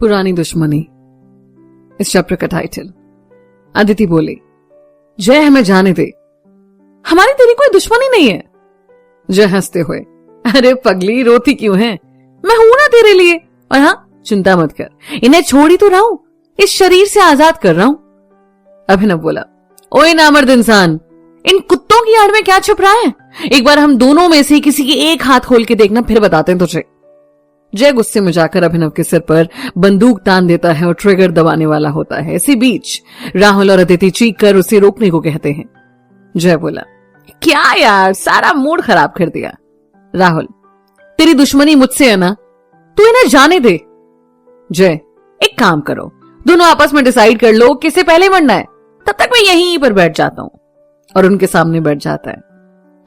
पुरानी दुश्मनी, इस चैप्टर का टाइटल। अदिति बोली, जय हमें जाने दे, हमारी तेरी कोई दुश्मनी नहीं है। जय हंसते हुए, अरे पगली रोती क्यों है, मैं हूं ना तेरे लिए। और हाँ, चिंता मत कर, इन्हें छोड़ ही तो रहा हूं, इस शरीर से आजाद कर रहा हूं। अभिनव बोला, ओए नामर्द इंसान, इन कुत्तों की आड़ में क्या छुप रहा है? एक बार हम दोनों में से किसी की एक हाथ खोल के देखना, फिर बताते हैं तुझे। जय गुस्से में जाकर अभिनव के सिर पर बंदूक तान देता है और ट्रिगर दबाने वाला होता है। इसी बीच राहुल और अदिति चीख कर उसे रोकने को कहते हैं। जय बोला, क्या यार, सारा मूड खराब कर दिया। राहुल, तेरी दुश्मनी मुझसे है ना, तू इन्हें जाने दे। जय, एक काम करो, दोनों आपस में डिसाइड कर लो किसे पहले मरना है, तब तक मैं यहीं पर बैठ जाता हूं। और उनके सामने बैठ जाता है।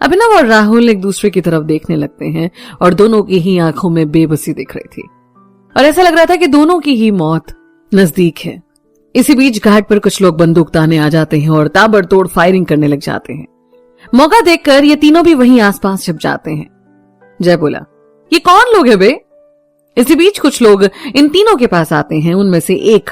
अभिनव और राहुल एक दूसरे की तरफ देखने लगते हैं और दोनों की ही आंखों में बेबसी दिख रही थी और ऐसा लग रहा था कि दोनों की ही मौत नजदीक है। इसी बीच घाट पर कुछ लोग बंदूक ताने आ जाते हैं और ताबड़तोड़ फायरिंग करने लग जाते हैं। मौका देखकर ये तीनों भी वहीं आसपास छिप जाते हैं। जय बोला, ये कौन लोग है बे? इसी बीच कुछ लोग इन तीनों के पास आते हैं। उनमें से एक,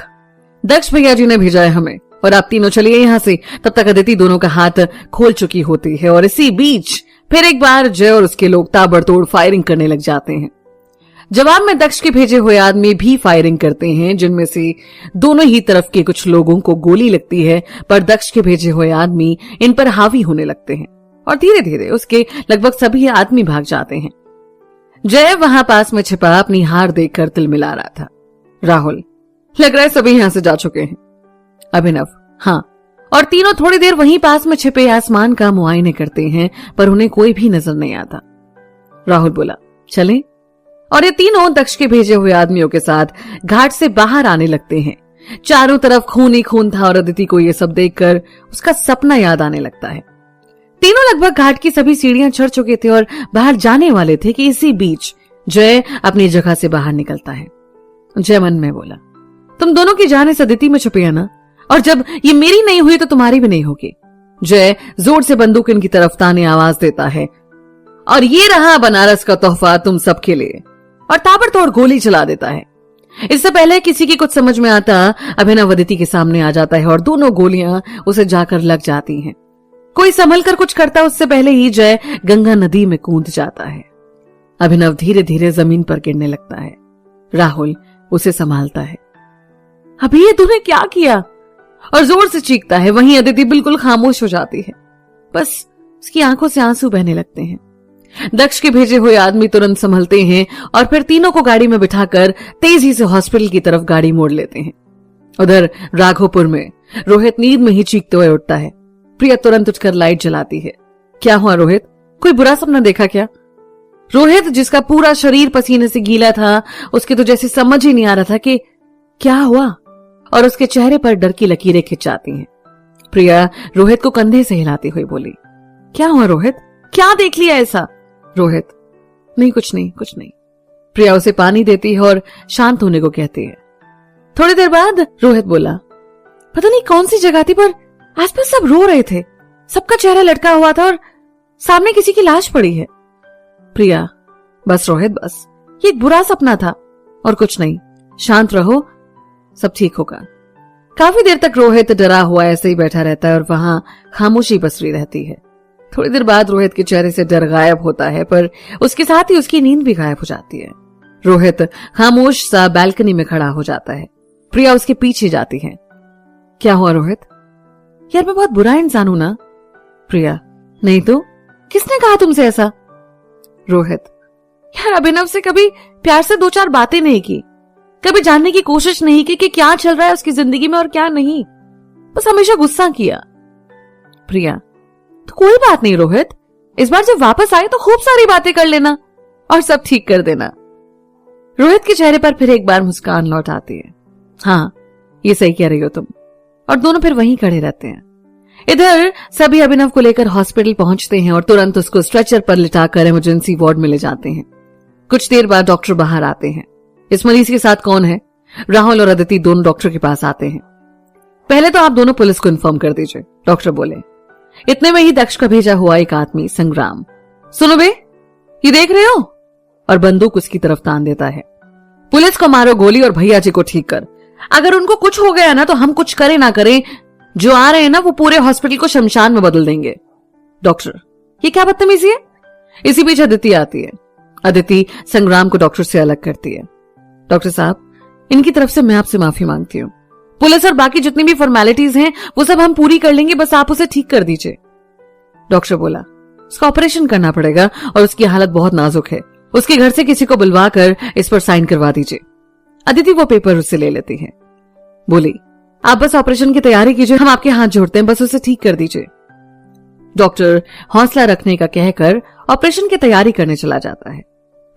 दक्ष भैया जी ने भेजा है हमें और आप तीनों चलिए यहां से। तब तक अदिति दोनों का हाथ खोल चुकी होती है और इसी बीच फिर एक बार जय और उसके लोग ताबड़तोड़ फायरिंग करने लग जाते हैं। जवाब में दक्ष के भेजे हुए आदमी भी फायरिंग करते हैं, जिनमें से दोनों ही तरफ के कुछ लोगों को गोली लगती है, पर दक्ष के भेजे हुए आदमी इन पर हावी होने लगते हैं और धीरे धीरे उसके लगभग सभी आदमी भाग जाते हैं। जय वहां पास में छिपा अपनी हार देखकर तिल मिला रहा था। राहुल, लग रहा है सभी यहां से जा चुके हैं। अभिनव, हाँ, और तीनों थोड़ी देर वहीं पास में छिपे आसमान का मुआयने करते हैं, पर उन्हें कोई भी नजर नहीं आता। राहुल बोला, चलें? और ये तीनों दक्ष के भेजे हुए आदमियों के साथ घाट से बाहर आने लगते हैं। चारों तरफ खून ही खून था और अदिति को यह सब देखकर उसका सपना याद आने लगता है। तीनों लगभग घाट की सभी सीढ़ियां चढ़ चुके थे और बाहर जाने वाले थे कि इसी बीच जय अपनी जगह से बाहर निकलता है। जय मन में बोला, तुम दोनों की जान इस अदिति में छुपी है ना, और जब ये मेरी नहीं हुई तो तुम्हारी भी नहीं होगी। जय जोर से बंदूक इनकी तरफ ताने आवाज देता है, और ये रहा बनारस का तोहफा तुम सबके लिए, और ताबड़तोड़ गोली चला देता है। इससे पहले किसी की कुछ समझ में आता, अभिनव अदिति के सामने आ जाता है और दोनों गोलियां उसे जाकर लग जाती हैं। कोई संभल कर कुछ करता उससे पहले ही जय गंगा नदी में कूद जाता है। अभिनव धीरे धीरे जमीन पर गिरने लगता है। राहुल उसे संभालता है। अभी ये तूने क्या किया? और जोर से चीखता है। वहीं अदिति बिल्कुल खामोश हो जाती है, बस उसकी आंखों से आंसू बहने लगते हैं। दक्ष के भेजे हुए आदमी तुरंत संभलते हैं और फिर तीनों को गाड़ी में बिठाकर तेजी से हॉस्पिटल की तरफ गाड़ी मोड़ लेते हैं। उधर राघोपुर में रोहित नींद में ही चीखते हुए उठता है। प्रिया तुरंत उठकर लाइट जलाती है। क्या हुआ रोहित, कोई बुरा सपना देखा क्या? रोहित, जिसका पूरा शरीर पसीने से गीला था, उसके तो जैसे समझ ही नहीं आ रहा था कि क्या हुआ, और उसके चेहरे पर डर की लकीरें खिंच जाती हैं। प्रिया रोहित को कंधे से हिलाती हुई बोली, क्या हुआ रोहित, क्या देख लिया ऐसा? रोहित, नहीं कुछ नहीं कुछ नहीं। प्रिया उसे पानी देती है और शांत होने को कहती है। थोड़ी देर बाद रोहित बोला, पता नहीं कौन सी जगह थी, पर आसपास सब रो रहे थे, सबका चेहरा लटका हुआ था और सामने किसी की लाश पड़ी है। प्रिया, बस रोहित बस, ये एक बुरा सपना था और कुछ नहीं, शांत रहो, सब ठीक होगा। काफी देर तक रोहित डरा हुआ ऐसे ही बैठा रहता है और वहां खामोशी पसरी रहती है। थोड़ी देर बाद रोहित के चेहरे से डर गायब होता है, पर उसके साथ ही उसकी नींद भी गायब हो जाती है। रोहित खामोश सा बालकनी में खड़ा हो जाता है। प्रिया उसके पीछे जाती है। क्या हुआ रोहित? यार मैं बहुत बुरा इंसान हूं ना? प्रिया, नहीं तो, किसने कहा तुमसे ऐसा? रोहित, यार अभिनव से कभी प्यार से दो चार बातें नहीं की, कभी जानने की कोशिश नहीं की कि क्या चल रहा है उसकी जिंदगी में और क्या नहीं, बस हमेशा गुस्सा किया। प्रिया, तो कोई बात नहीं रोहित, इस बार जब वापस आए तो खूब सारी बातें कर लेना और सब ठीक कर देना। रोहित के चेहरे पर फिर एक बार मुस्कान लौट आती है। हाँ, ये सही कह रही हो तुम। और दोनों फिर वहीं खड़े रहते हैं। इधर सभी अभिनव को लेकर हॉस्पिटल पहुंचते हैं और तुरंत उसको स्ट्रेचर पर लिटाकर इमरजेंसी वार्ड में ले जाते हैं। कुछ देर बाद डॉक्टर बाहर आते हैं। इस मरीज के साथ कौन है? राहुल और अदिति दोनों डॉक्टर के पास आते हैं। पहले तो आप दोनों पुलिस को इन्फॉर्म कर दीजिए, डॉक्टर बोले। इतने में ही दक्ष का भेजा हुआ एक आदमी संग्राम, सुनो बे, ये देख रहे हो? और बंदूक उसकी तरफ तान देता है। पुलिस को मारो गोली और भैया जी को ठीक कर। अगर उनको कुछ हो गया ना तो हम कुछ करें ना करें, जो आ रहे हैं ना वो पूरे हॉस्पिटल को शमशान में बदल देंगे। डॉक्टर, ये क्या बदतमीजी है? इसी बीच अदिति आती है। अदिति संग्राम को डॉक्टर से अलग करती है। डॉक्टर साहब, इनकी तरफ से मैं आपसे माफी मांगती हूँ। पुलिस और बाकी जितनी भी फॉर्मेलिटीज हैं वो सब हम पूरी कर लेंगे, बस आप उसे ठीक कर दीजिए। डॉक्टर बोला, उसका ऑपरेशन करना पड़ेगा और उसकी हालत बहुत नाजुक है। उसके घर से किसी को बुलवा कर इस पर साइन करवा दीजिए। अदिति वो पेपर उससे ले लेती है। बोली, आप बस ऑपरेशन की तैयारी कीजिए, हम आपके हाथ जोड़ते हैं, बस उसे ठीक कर दीजिए। डॉक्टर हौसला रखने का कहकर ऑपरेशन की तैयारी करने चला जाता है।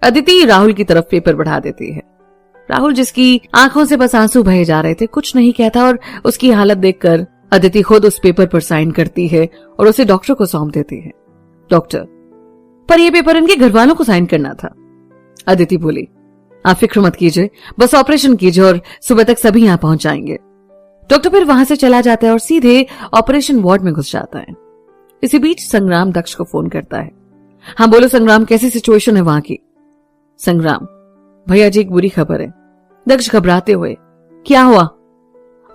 अदिति राहुल की तरफ पेपर बढ़ा देती है। राहुल, जिसकी आंखों से बस आंसू बहे जा रहे थे, कुछ नहीं कहता और उसकी हालत देखकर अदिति खुद उस पेपर पर साइन करती है और उसे डॉक्टर को सौंप देती है। डॉक्टर, पर यह पेपर इनके घर वालों को साइन करना था। अदिति बोली, आप फिक्र मत कीजिए, बस ऑपरेशन कीजिए और सुबह तक सभी यहां पहुंच जाएंगे। डॉक्टर फिर वहां से चला जाता है और सीधे ऑपरेशन वार्ड में घुस जाता है। इसी बीच संग्राम दक्ष को फोन करता है। हाँ बोलो संग्राम, कैसी सिचुएशन है वहां की? संग्राम, भैया जी एक बुरी खबर है। दक्ष घबराते हुए, क्या हुआ?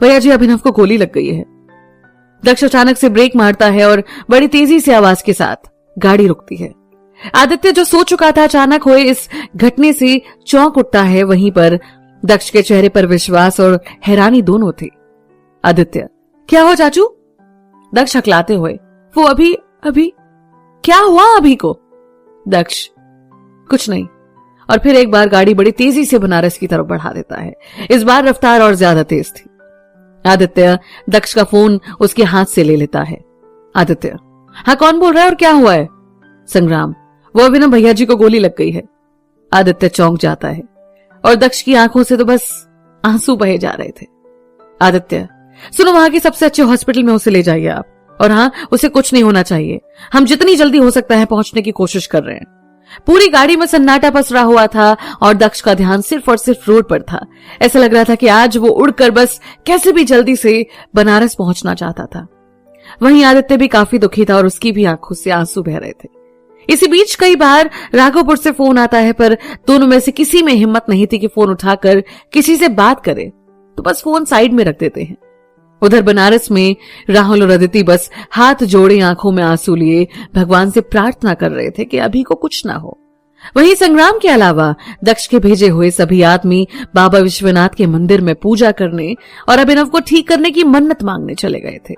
भैया जी अभिनव को गोली लग गई है। दक्ष अचानक से ब्रेक मारता है और बड़ी तेजी से आवाज के साथ गाड़ी रुकती है। आदित्य, जो सो चुका था, अचानक हुए इस घटने से चौंक उठता है। वहीं पर दक्ष के चेहरे पर विश्वास और हैरानी दोनों थी। आदित्य, क्या हुआ चाचू? दक्ष हकलाते हुए, वो अभी क्या हुआ अभी को? दक्ष, कुछ नहीं। और फिर एक बार गाड़ी बड़ी तेजी से बनारस की तरफ बढ़ा देता है। इस बार रफ्तार और ज्यादा तेज थी। आदित्य दक्ष का फोन उसके हाथ से ले लेता है। आदित्य, हाँ कौन बोल रहा है और क्या हुआ है? संग्राम, वो अभिनव भैया जी को गोली लग गई है। आदित्य चौंक जाता है और दक्ष की आंखों से तो बस आंसू बहे जा रहे थे। आदित्य, सुनो, वहां के सबसे अच्छे हॉस्पिटल में उसे ले जाइए आप, और हाँ, उसे कुछ नहीं होना चाहिए। हम जितनी जल्दी हो सकता है पहुंचने की कोशिश कर रहे हैं। पूरी गाड़ी में सन्नाटा पसरा हुआ था और दक्ष का ध्यान सिर्फ और सिर्फ रोड पर था। ऐसा लग रहा था कि आज वो उड़कर बस कैसे भी जल्दी से बनारस पहुंचना चाहता था। वहीं आदित्य भी काफी दुखी था और उसकी भी आंखों से आंसू बह रहे थे। इसी बीच कई बार राघोपुर से फोन आता है, पर दोनों में से किसी में हिम्मत नहीं थी कि फोन उठाकर किसी से बात करे, तो बस फोन साइड में रख देते हैं। उधर बनारस में राहुल और अदिति बस हाथ जोड़े आंखों में आंसू लिए भगवान से प्रार्थना कर रहे थे कि अभी को कुछ ना हो। वहीं संग्राम के अलावा दक्ष के भेजे हुए सभी आदमी बाबा विश्वनाथ के मंदिर में पूजा करने और अभिनव को ठीक करने की मन्नत मांगने चले गए थे।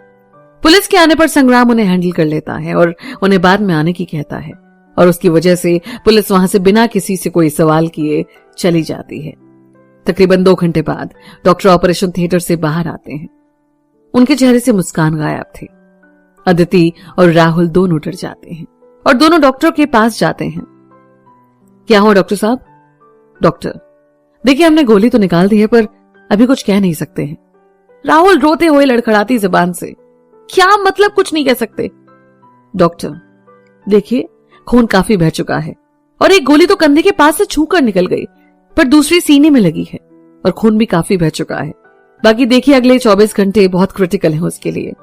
पुलिस के आने पर संग्राम उन्हें हैंडल कर लेता है और उन्हें बाद में आने की कहता है, और उसकी वजह से पुलिस वहां से बिना किसी से कोई सवाल किए चली जाती है। तकरीबन 2 घंटे बाद डॉक्टर ऑपरेशन थिएटर से बाहर आते हैं। उनके चेहरे से मुस्कान गायब थी। अदिति और राहुल दोनों डर जाते हैं और दोनों डॉक्टर के पास जाते हैं। क्या हुआ डॉक्टर साहब? डॉक्टर, देखिए हमने गोली तो निकाल दी है, पर अभी कुछ कह नहीं सकते हैं। राहुल रोते हुए लड़खड़ाती जुबान से, क्या मतलब कुछ नहीं कह सकते? डॉक्टर, देखिए खून काफी बह चुका है और एक गोली तो कंधे के पास से छूकर निकल गई, पर दूसरी सीने में लगी है और खून भी काफी बह चुका है। बाकी देखिए अगले 24 घंटे बहुत क्रिटिकल हैं उसके लिए।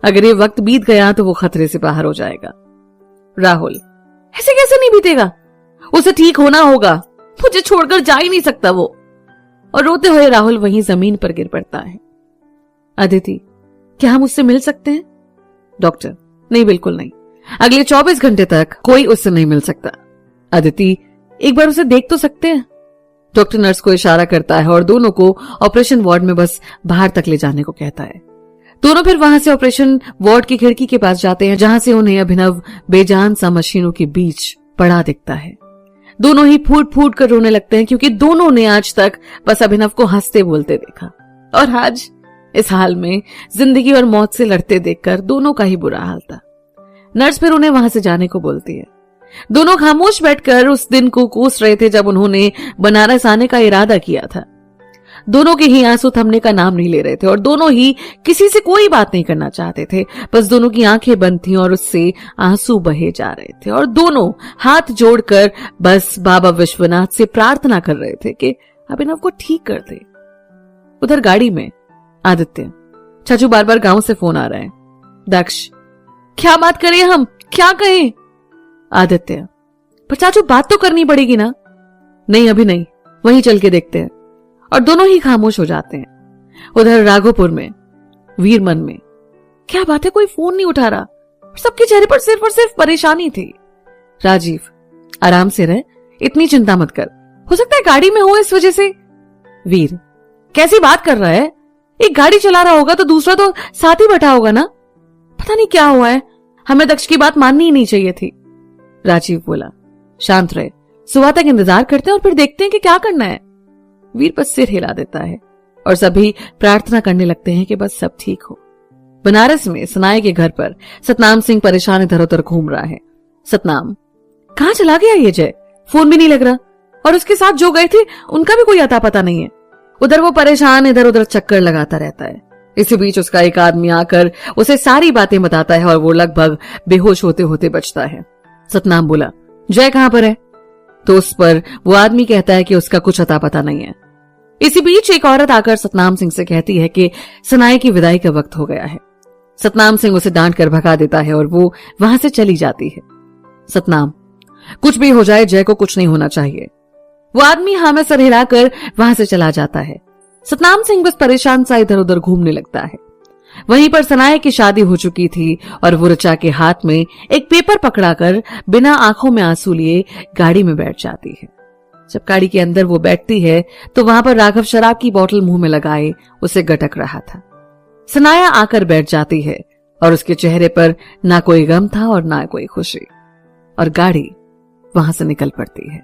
अगर ये वक्त बीत गया तो वो खतरे से बाहर हो जाएगा। राहुल, ऐसे कैसे नहीं बीतेगा? उसे ठीक होना होगा, मुझे छोड़कर जा ही नहीं सकता वो। और रोते हुए राहुल वहीं जमीन पर गिर पड़ता है। अदिति, क्या हम उससे मिल सकते हैं? डॉक्टर, नहीं बिल्कुल नहीं, अगले 24 घंटे तक कोई उससे नहीं मिल सकता। अदिति, एक बार उसे देख तो सकते हैं? डॉक्टर नर्स को इशारा करता है और दोनों को ऑपरेशन वार्ड में बस बाहर तक ले जाने को कहता है। दोनों फिर वहां से ऑपरेशन वार्ड की खिड़की के पास जाते हैं, जहां से उन्हें अभिनव बेजान सा मशीनों के बीच पड़ा दिखता है। दोनों ही फूट फूट कर रोने लगते हैं, क्योंकि दोनों ने आज तक बस अभिनव को हंसते बोलते देखा, और आज इस हाल में जिंदगी और मौत से लड़ते देखकर दोनों का ही बुरा हाल था। नर्स फिर उन्हें वहां से जाने को बोलती है। दोनों खामोश बैठकर उस दिन को कोस रहे थे जब उन्होंने बनारस आने का इरादा किया था। दोनों के ही आंसू थमने का नाम नहीं ले रहे थे और दोनों ही किसी से कोई बात नहीं करना चाहते थे। बस दोनों की आंखें बंद थीं और उससे आंसू बहे जा रहे थे और दोनों हाथ जोड़कर बस बाबा विश्वनाथ से प्रार्थना कर रहे थे कि अभिनव को ठीक कर दे। उधर गाड़ी में आदित्य, चाचू बार बार गांव से फोन आ रहा है। दक्ष, क्या बात करें हम, क्या कहें? आदित्य, पर चाचू बात तो करनी पड़ेगी ना? नहीं अभी नहीं, वहीं चल के देखते हैं। और दोनों ही खामोश हो जाते हैं। उधर राघोपुर में वीर मन में, क्या बात है, कोई फोन नहीं उठा रहा। सबके चेहरे पर सिर्फ और सिर्फ परेशानी थी। राजीव, आराम से रह, इतनी चिंता मत कर, हो सकता है गाड़ी में हो इस वजह से। वीर, कैसी बात कर रहा है? एक गाड़ी चला रहा होगा तो दूसरा तो साथ ही बैठा होगा ना। पता नहीं क्या हुआ है, हमें दक्ष की बात माननी ही नहीं चाहिए थी। राजीव बोला, शांत रहे, सुबह तक इंतजार करते हैं और फिर देखते हैं कि क्या करना है। वीर बस सिर हिला देता है और सभी प्रार्थना करने लगते हैं कि बस सब ठीक हो। बनारस में सनाए के घर पर सतनाम सिंह परेशान इधर उधर घूम रहा है। सतनाम, कहां चला गया ये जय? फोन भी नहीं लग रहा, और उसके साथ जो गए थे उनका भी कोई अता पता नहीं है। उधर वो परेशान इधर उधर चक्कर लगाता रहता है। इसी बीच उसका एक आदमी आकर उसे सारी बातें बताता है और वो लगभग बेहोश होते होते बचता है। सतनाम बोला, जय कहां पर है? तो उस पर वो आदमी कहता है कि उसका कुछ अता पता नहीं है। इसी बीच एक औरत आकर सतनाम सिंह से कहती है कि सनाए की विदाई का वक्त हो गया है। सतनाम सिंह उसे डांट कर भगा देता है और वो वहां से चली जाती है। सतनाम, कुछ भी हो जाए जय को कुछ नहीं होना चाहिए। वो आदमी हाँ में सर हिलाकर वहां से चला जाता है। सतनाम सिंह बस परेशान सा इधर उधर घूमने लगता है। वहीं पर सनाए की शादी हो चुकी थी और वो ऋचा के हाथ में एक पेपर पकड़ाकर बिना आंखों में आंसू लिए गाड़ी में बैठ जाती है। जब गाड़ी के अंदर वो बैठती है तो वहां पर राघव शराब की बोतल मुंह में लगाए उसे गटक रहा था। सनाया आकर बैठ जाती है और उसके चेहरे पर ना कोई गम था और ना कोई खुशी, और गाड़ी वहां से निकल पड़ती है।